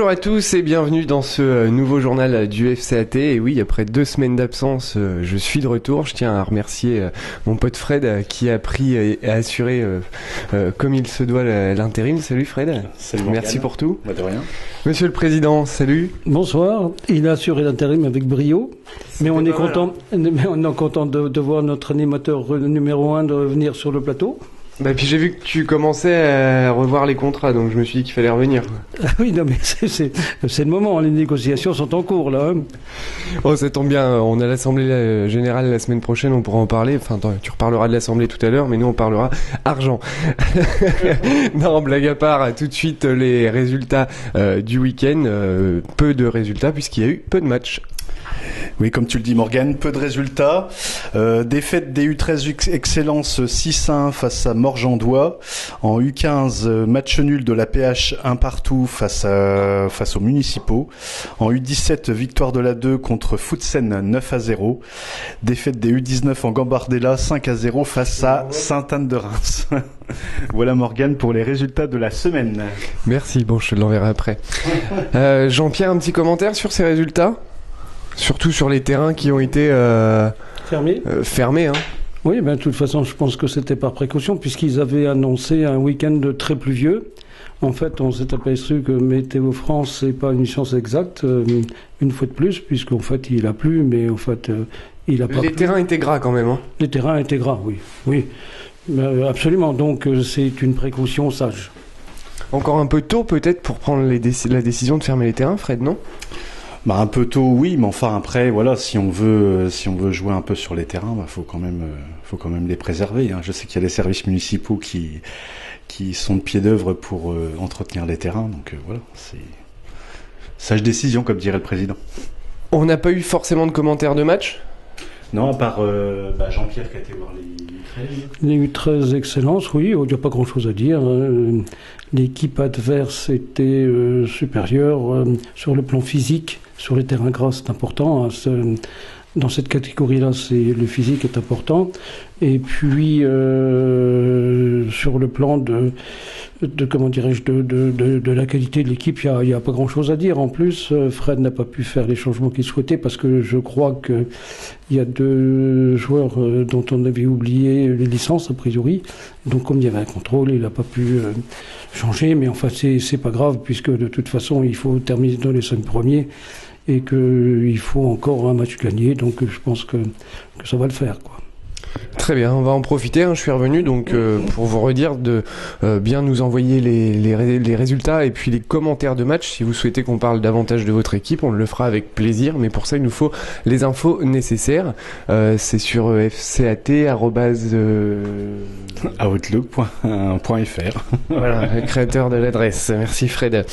Bonjour à tous et bienvenue dans ce nouveau journal du FCAT. Et oui, après 2 semaines d'absence, je suis de retour. Je tiens à remercier mon pote Fred qui a pris et a assuré comme il se doit l'intérim. Salut Fred. Salut Merci pour tout. De rien. Monsieur le Président, salut. Bonsoir. Il a assuré l'intérim avec brio. Mais on est content de voir notre animateur numéro 1 de revenir sur le plateau. Bah puis j'ai vu que tu commençais à revoir les contrats, donc je me suis dit qu'il fallait revenir. Ah oui, non mais c'est le moment, les négociations sont en cours là. Oh, ça tombe bien, on a l'Assemblée Générale la semaine prochaine, on pourra en parler. Enfin, tu reparleras de l'Assemblée tout à l'heure, mais nous on parlera argent. Non, blague à part, tout de suite les résultats du week-end. Peu de résultats puisqu'il y a eu peu de matchs. Oui, comme tu le dis Morgane, peu de résultats. Défaite des U13 Excellence 6-1 face à Morgendois. En U15, match nul de la PH 1 partout face aux municipaux. En U17, victoire de la 2 contre Footsen 9-0. Défaite des U19 en Gambardella 5-0 face à Sainte-Anne-de-Reims. Voilà Morgane pour les résultats de la semaine. Merci, bon je te l'enverrai après. Jean-Pierre, un petit commentaire sur ces résultats ? Surtout sur les terrains qui ont été fermés. Hein. Oui, de toute façon, je pense que c'était par précaution, puisqu'ils avaient annoncé un week-end très pluvieux. En fait, on s'est aperçu que Météo France, c'est pas une science exacte, une fois de plus, puisqu'en fait, il a plu, mais en fait, il a pas plu. Les terrains étaient gras quand même. Hein. Les terrains étaient gras, oui. Absolument, donc c'est une précaution sage. Encore un peu tôt, peut-être, pour prendre la décision de fermer les terrains, Fred, non ? Un peu tôt, oui, mais enfin après, voilà, si on veut jouer un peu sur les terrains, faut quand même les préserver. Hein. Je sais qu'il y a des services municipaux qui sont de pied d'œuvre pour entretenir les terrains, donc voilà, c'est sage décision, comme dirait le président. On n'a pas eu forcément de commentaires de match ? Non, à part Jean-Pierre qui a été voir les U13. Les U13 Excellence, oui, il n'y a pas grand-chose à dire. L'équipe adverse était supérieure sur le plan physique. Sur les terrains gras, c'est important. Dans cette catégorie-là, le physique est important. Et puis, sur le plan de la qualité de l'équipe, il y a pas grand-chose à dire. En plus, Fred n'a pas pu faire les changements qu'il souhaitait parce que je crois qu'il y a 2 joueurs dont on avait oublié les licences, a priori. Donc, comme il y avait un contrôle, il n'a pas pu changer. Mais enfin, c'est pas grave puisque de toute façon, il faut terminer dans les 5 premiers et qu'il faut encore un match gagné. Donc, je pense que ça va le faire, quoi. Très bien, on va en profiter. Je suis revenu donc pour vous redire de bien nous envoyer les résultats et puis les commentaires de match. Si vous souhaitez qu'on parle davantage de votre équipe, on le fera avec plaisir. Mais pour ça, il nous faut les infos nécessaires. C'est sur fcat@outlook.fr. Voilà, créateur de l'adresse. Merci Fred.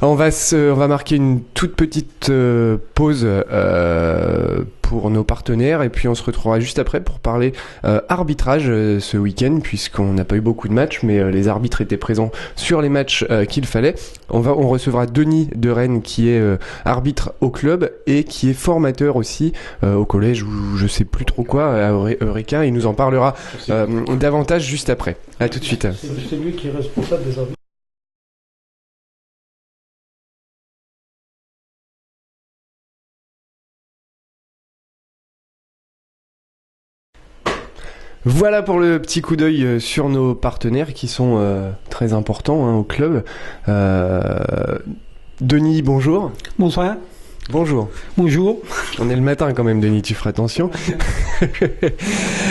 On va marquer une toute petite pause pour nos partenaires et puis on se retrouvera juste après pour parler arbitrage ce week-end puisqu'on n'a pas eu beaucoup de matchs mais les arbitres étaient présents sur les matchs qu'il fallait. On recevra Denis de Rennes qui est arbitre au club et qui est formateur aussi au collège ou je sais plus trop quoi à Eureka. Il nous en parlera davantage juste après. À tout de suite. C'est lui qui est responsable des arbitres. Voilà pour le petit coup d'œil sur nos partenaires qui sont très importants au club. Denis, bonjour. Bonsoir. Bonjour. Bonjour. On est le matin quand même, Denis, tu feras attention.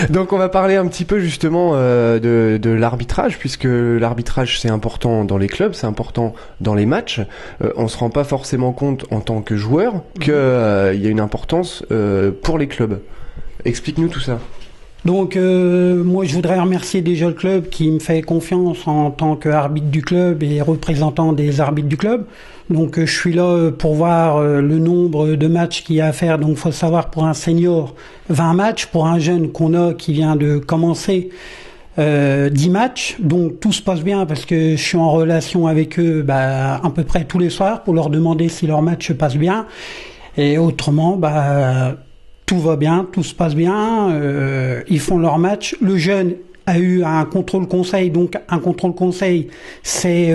Donc on va parler un petit peu justement de l'arbitrage, puisque l'arbitrage c'est important dans les clubs, c'est important dans les matchs. On se rend pas forcément compte en tant que joueur qu'il y a une importance pour les clubs. Explique-nous tout ça. Donc moi je voudrais remercier déjà le club qui me fait confiance en tant qu'arbitre du club et représentant des arbitres du club. Donc je suis là pour voir le nombre de matchs qu'il y a à faire. Donc il faut savoir pour un senior 20 matchs, pour un jeune qu'on a qui vient de commencer 10 matchs. Donc tout se passe bien parce que je suis en relation avec eux à peu près tous les soirs pour leur demander si leur match se passe bien. Et autrement, tout va bien, tout se passe bien, ils font leur match. Le jeune, a eu un contrôle conseil. Donc un contrôle conseil, c'est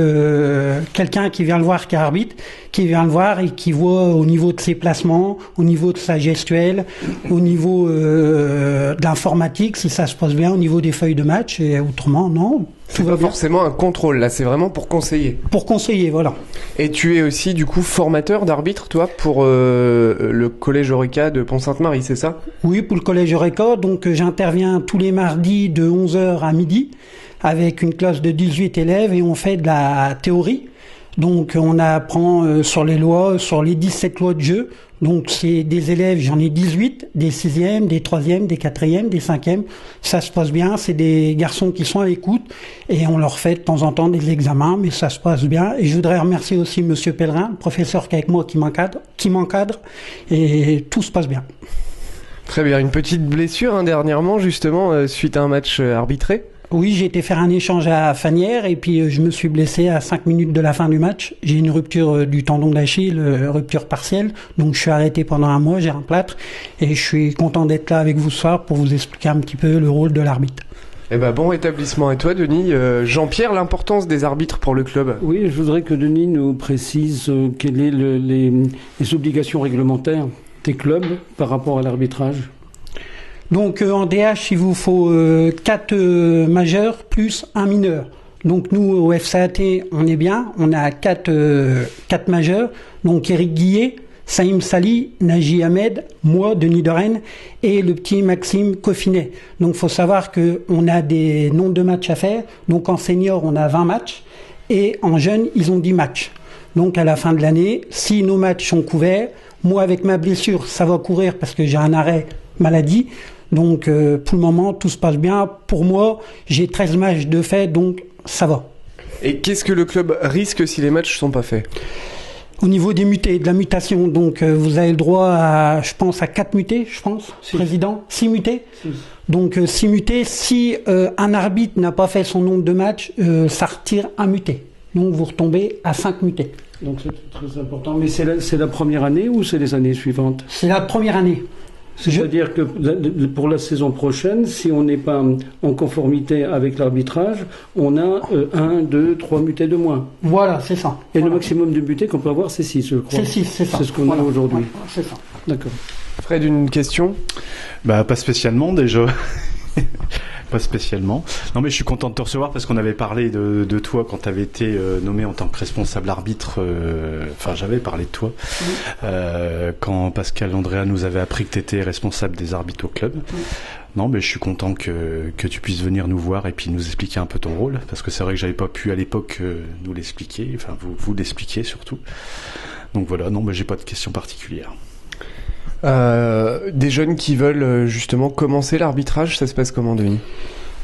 quelqu'un qui vient le voir, qui arbitre, qui vient le voir et qui voit au niveau de ses placements, au niveau de sa gestuelle, au niveau de l'informatique, si ça se passe bien, au niveau des feuilles de match, et autrement, non. C'est pas forcément un contrôle, là, c'est vraiment pour conseiller. Pour conseiller, voilà. Et tu es aussi, du coup, formateur d'arbitre, toi, pour le collège Eureka de Pont-Sainte-Marie, c'est ça? Oui, pour le collège Eureka. Donc, j'interviens tous les mardis de 11h à midi avec une classe de 18 élèves et on fait de la théorie. Donc, on apprend sur les lois, sur les 17 lois de jeu. Donc, c'est des élèves, j'en ai 18, des 6e, des 3e, des 4e, des 5e. Ça se passe bien. C'est des garçons qui sont à l'écoute et on leur fait de temps en temps des examens, mais ça se passe bien. Et je voudrais remercier aussi Monsieur Pellerin, le professeur qui est avec moi, qui m'encadre et tout se passe bien. Très bien. Une petite blessure, dernièrement, justement, suite à un match arbitré? Oui, j'ai été faire un échange à Fanière et puis je me suis blessé à 5 minutes de la fin du match. J'ai une rupture du tendon d'Achille, rupture partielle. Donc je suis arrêté pendant un mois, j'ai un plâtre et je suis content d'être là avec vous ce soir pour vous expliquer un petit peu le rôle de l'arbitre. Eh ben, bon rétablissement. Et toi, Denis, Jean-Pierre, l'importance des arbitres pour le club? Oui, je voudrais que Denis nous précise quelles sont les obligations réglementaires des clubs par rapport à l'arbitrage. Donc en DH, il vous faut 4 majeurs plus un mineur. Donc nous, au FCAT, on est bien. On a 4 majeurs. Donc Eric Guillet, Saïm Sali, Naji Ahmed, moi, Denis de Rennes, et le petit Maxime Coffinet. Donc faut savoir qu'on a des nombres de matchs à faire. Donc en senior, on a 20 matchs. Et en jeune, ils ont 10 matchs. Donc à la fin de l'année, si nos matchs sont couverts, moi avec ma blessure, ça va courir parce que j'ai un arrêt maladie. Donc pour le moment, tout se passe bien. Pour moi, j'ai 13 matchs de fait, donc ça va. Et qu'est-ce que le club risque si les matchs ne sont pas faits? Au niveau des mutés, de la mutation, donc vous avez le droit à, je pense, à 4 mutés, président. 6 mutés. 6. Donc 6 mutés. Si un arbitre n'a pas fait son nombre de matchs, ça retire un muté. Donc vous retombez à 5 mutés. Donc c'est très important. Mais c'est la première année ou c'est les années suivantes? C'est la première année. C'est-à-dire que pour la saison prochaine, si on n'est pas en conformité avec l'arbitrage, on a 1, 2, 3 mutés de moins. Voilà, c'est ça. Et le maximum de mutés qu'on peut avoir, c'est 6, je crois. C'est 6, c'est ça. C'est ce qu'on a aujourd'hui. Ouais, c'est ça. D'accord. Fred, une question? Pas spécialement déjà. Pas spécialement. Non mais je suis content de te recevoir parce qu'on avait parlé de toi quand tu avais été nommé en tant que responsable arbitre. Enfin, j'avais parlé de toi quand Pascal Andrea nous avait appris que tu étais responsable des arbitres au club. Non, mais je suis content que tu puisses venir nous voir et puis nous expliquer un peu ton rôle parce que c'est vrai que j'avais pas pu à l'époque nous l'expliquer, enfin vous l'expliquer surtout. Donc voilà, non, mais j'ai pas de questions particulières. Des jeunes qui veulent justement commencer l'arbitrage, ça se passe comment, Denis?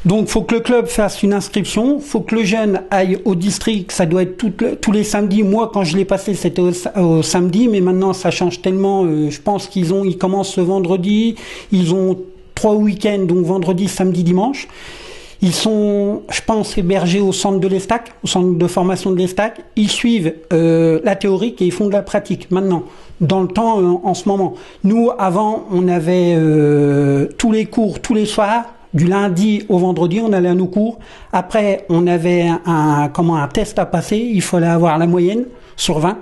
Donc, faut que le club fasse une inscription, faut que le jeune aille au district, ça doit être tous les samedis. Moi, quand je l'ai passé, c'était au samedi, mais maintenant, ça change tellement. Je pense ils commencent ce vendredi, ils ont 3 week-ends, donc vendredi, samedi, dimanche. Ils sont, je pense, hébergés au centre de l'Estac, au centre de formation de l'Estac. Ils suivent la théorique et ils font de la pratique. Maintenant, dans le temps, en ce moment. Nous, avant, on avait tous les cours, tous les soirs, du lundi au vendredi, on allait à nos cours. Après, on avait un test à passer. Il fallait avoir la moyenne sur 20.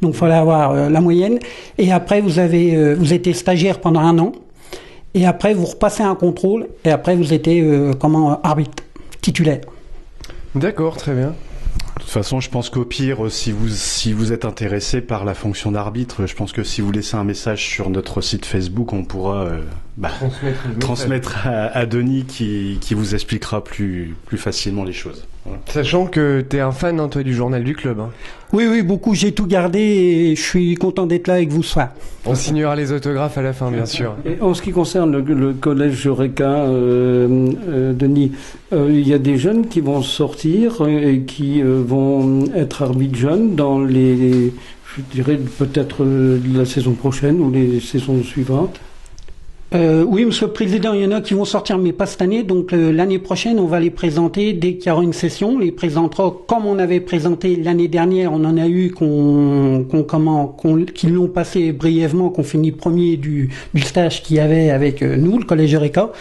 Donc, il fallait avoir la moyenne. Et après, vous étiez stagiaire pendant 1 an. Et après, vous repassez un contrôle. Et après, vous étiez arbitre titulaire. D'accord, très bien. De toute façon, je pense qu'au pire, si vous êtes intéressé par la fonction d'arbitre, je pense que si vous laissez un message sur notre site Facebook, on pourra transmettre à Denis qui vous expliquera plus facilement les choses. Voilà. Sachant que t'es un fan, toi, du journal du club. Hein. Oui, beaucoup. J'ai tout gardé et je suis content d'être là avec vous ce soir. On signera les autographes à la fin, bien sûr. Et en ce qui concerne le collège Eureka, Denis, il y a des jeunes qui vont sortir et qui vont être arbitres jeunes dans je dirais peut-être la saison prochaine ou les saisons suivantes. Oui, Monsieur le Président, il y en a qui vont sortir, mais pas cette année. Donc l'année prochaine, on va les présenter dès qu'il y aura une session. On les présentera comme on avait présenté l'année dernière. On en a eu qui l'ont passé brièvement, qu'on finit premier du stage qu'il y avait avec nous, le collège Eureka.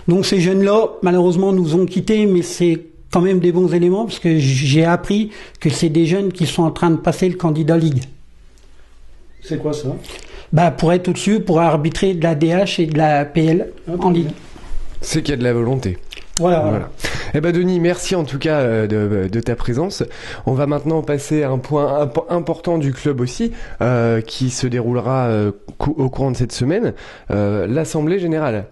Donc ces jeunes-là, malheureusement, nous ont quittés, mais c'est quand même des bons éléments parce que j'ai appris que c'est des jeunes qui sont en train de passer le candidat Ligue. C'est quoi ça? Pour être au-dessus, pour arbitrer de la DH et de la PL en Ligue. C'est qu'il y a de la volonté. Voilà. Eh ben Denis, merci en tout cas de ta présence. On va maintenant passer à un point important du club aussi, qui se déroulera au courant de cette semaine, l'Assemblée Générale.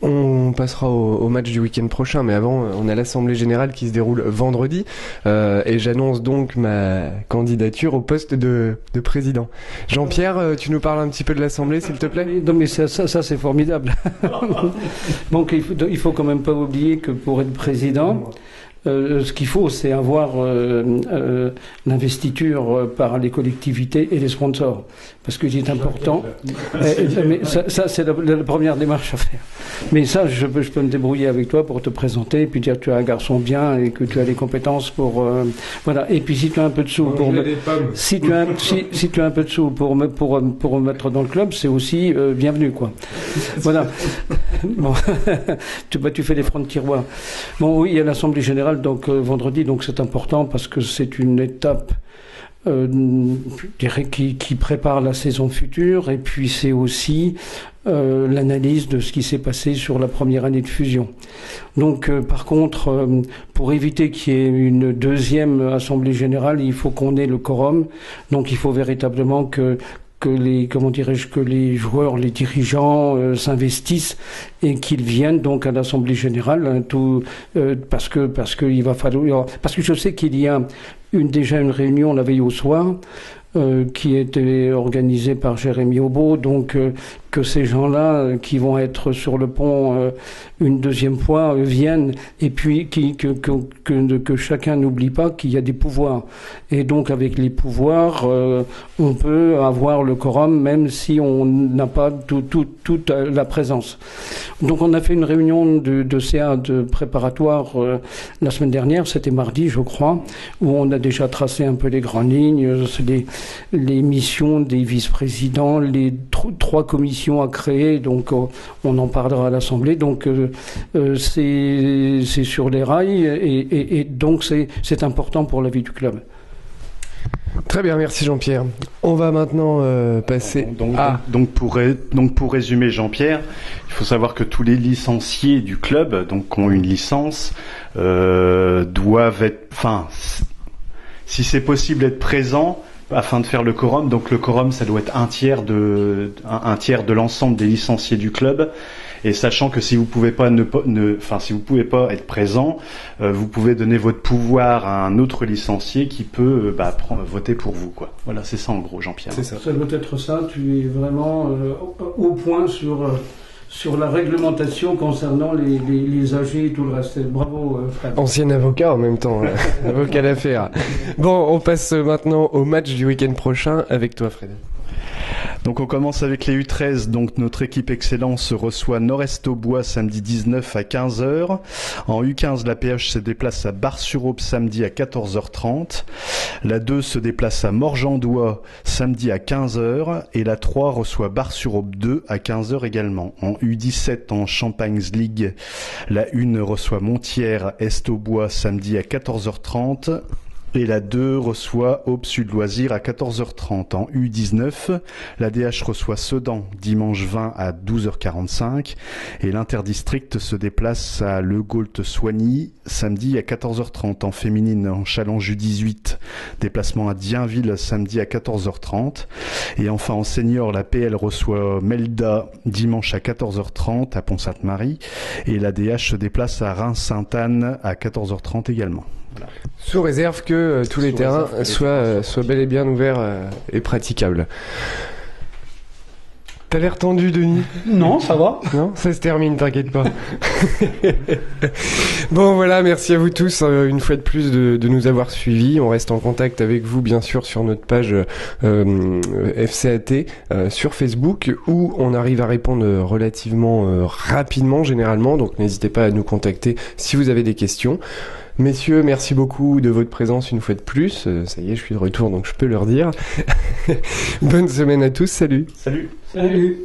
On passera au match du week-end prochain, mais avant, on a l'Assemblée Générale qui se déroule vendredi, et j'annonce donc ma candidature au poste de président. Jean-Pierre, tu nous parles un petit peu de l'Assemblée, s'il te plaît? Non, mais ça c'est formidable. Donc il faut quand même pas oublier que pour être président, ce qu'il faut, c'est avoir l'investiture par les collectivités et les sponsors. Parce que c'est important. Mais ça c'est la première démarche à faire. Mais ça, je peux me débrouiller avec toi pour te présenter et puis dire que tu es un garçon bien et que tu as les compétences pour... voilà. Et puis si tu as un peu de sous pour me... Si tu as un peu de sous pour me mettre dans le club, c'est aussi bienvenu, quoi. Voilà. Bon. tu fais les fronts de tiroir. Bon, oui, il y a l'Assemblée Générale donc vendredi, donc c'est important parce que c'est une étape je dirais qui prépare la saison future, et puis c'est aussi l'analyse de ce qui s'est passé sur la première année de fusion. Donc par contre, pour éviter qu'il y ait une deuxième assemblée générale, il faut qu'on ait le quorum. Donc il faut véritablement que les joueurs, les dirigeants s'investissent et qu'ils viennent donc à l'Assemblée Générale, parce que il va falloir, parce que je sais qu'il y a déjà une réunion la veille au soir, qui était organisée par Jérémy Aubeau, donc que ces gens-là qui vont être sur le pont une deuxième fois viennent, et puis que chacun n'oublie pas qu'il y a des pouvoirs, et donc avec les pouvoirs on peut avoir le quorum même si on n'a pas toute la présence. Donc on a fait une réunion de CA de préparatoire la semaine dernière, c'était mardi je crois, où on a déjà tracé un peu les grandes lignes, les missions des vice-présidents, les 3 commissions à créer, donc on en parlera à l'Assemblée. Donc c'est sur les rails, et donc c'est important pour la vie du club. Très bien, merci Jean-Pierre. On va maintenant passer donc pour résumer Jean-Pierre, il faut savoir que tous les licenciés du club, donc qui ont une licence, doivent être, si c'est possible, être présents afin de faire le quorum. Donc le quorum, ça doit être un tiers de l'ensemble des licenciés du club. Et sachant que si vous pouvez pas si vous pouvez pas être présent, vous pouvez donner votre pouvoir à un autre licencié qui peut voter pour vous, quoi. Voilà, c'est ça en gros, Jean-Pierre. C'est ça. Ça doit être ça. Tu es vraiment au point sur la réglementation concernant les AG et tout le reste. Bravo, Fred. Ancien avocat en même temps, avocat d'affaires. Bon, on passe maintenant au match du week-end prochain avec toi, Fred. Donc on commence avec les U13, donc notre équipe Excellence reçoit Nord-Est-au-Bois samedi 19 à 15h. En U15, la PH se déplace à Bar-sur-Aube samedi à 14h30. La 2 se déplace à Morgendois samedi à 15h. Et la 3 reçoit Bar-sur-Aube 2 à 15h également. En U17, en Champagnes League, la 1 reçoit Montière-Est-au-Bois samedi à 14h30. Et la 2 reçoit Aube Sud Loisirs à 14h30. En U19, la DH reçoit Sedan dimanche 20 à 12h45. Et l'Interdistrict se déplace à Le Gault-Soigny samedi à 14h30. En féminine, en Challenge U18, déplacement à Dienville samedi à 14h30. Et enfin en senior, la PL reçoit Melda dimanche à 14h30 à Pont-Sainte-Marie. Et la DH se déplace à Reims-Sainte-Anne à 14h30 également. Voilà. Sous réserve que tous les terrains soient bel et bien ouverts et praticables. T'as l'air tendu, Denis? Non, ça va. Non, ça se termine, t'inquiète pas. Bon, voilà, merci à vous tous une fois de plus de nous avoir suivis. On reste en contact avec vous, bien sûr, sur notre page FCAT sur Facebook, où on arrive à répondre relativement rapidement, généralement. Donc, n'hésitez pas à nous contacter si vous avez des questions. Messieurs, merci beaucoup de votre présence une fois de plus. Ça y est, je suis de retour, donc je peux leur dire. Bonne semaine à tous, salut. Salut. Salut.